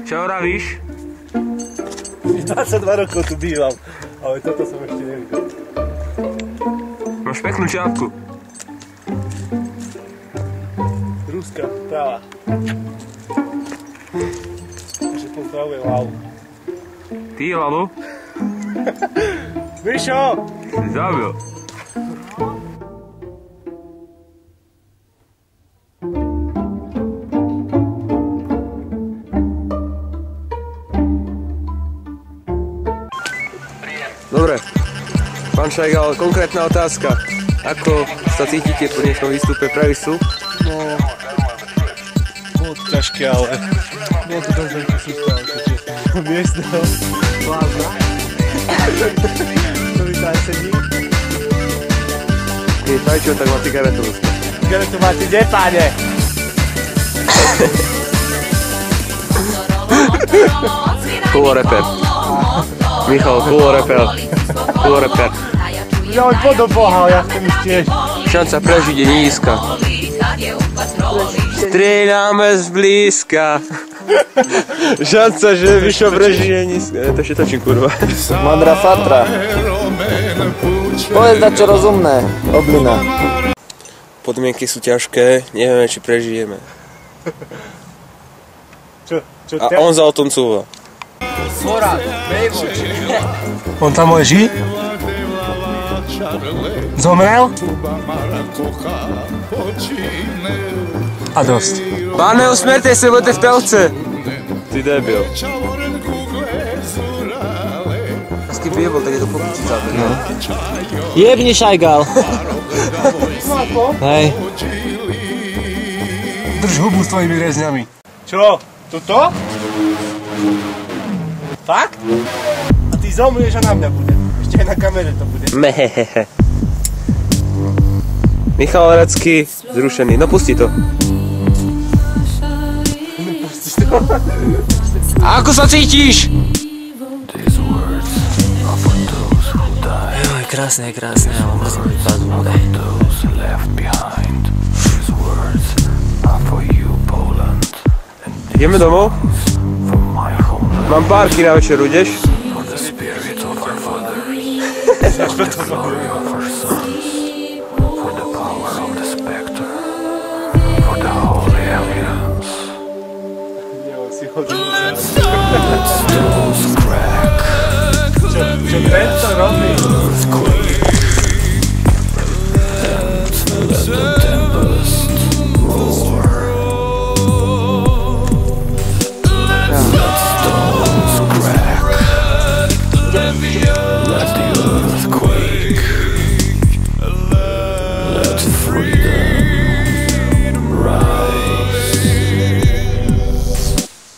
Čo vravíš? 22 rokov tu bývam, ale toto som ešte nevidel. Máš peknú čapku. Ruská, práva. Takže pozdravujem Lalu. Ty, Lalu? Mišo! Si zabil. Dobre, pán Šajgal, konkrétna otázka. Ako sa cítite po dnešnom výstupe Pravisu? No, bolo to ťažké, ale bolo to dosť veľký sústav, takže miestneho blázna. To mi to aj sedí. Keď fajčil, tak má cigaretu. Cigaretu máte kde, páne? Cool reper. Michal, cool reper. Cool reper. Ja len podobohal, ja chcem ísť tiež. Šanca prežiť je nízka. Strieľame zblízka. Šanca, že Mišo prežije je nízka. To ešte točím, kurva. Madra fatra. Povedz na čo rozumné, oblina. Podmienky sú ťažké, nevieme, či prežijeme. Čo A on za o tom cúva. On tam leží? Zomrel? A dosť. Pane, usmerte se, budete v telce. Ty debil. Vždycky vyjebol, tak je to popiči záber. No. Jebni Šajgal. Hej. Drž hubu s tvojimi rezňami. Čo? Toto? Fakt? A ty zomrieš a na mňa bude. Ešte aj na kamere to bude. Mehehehe. Michal Racký, zrušený. No pusti to. A ako sa cítiš? Joj, krásne, krásne, ale možno vypadnú. Ideme domov? Mám párky na večeru, ideš? Čo ten to robí?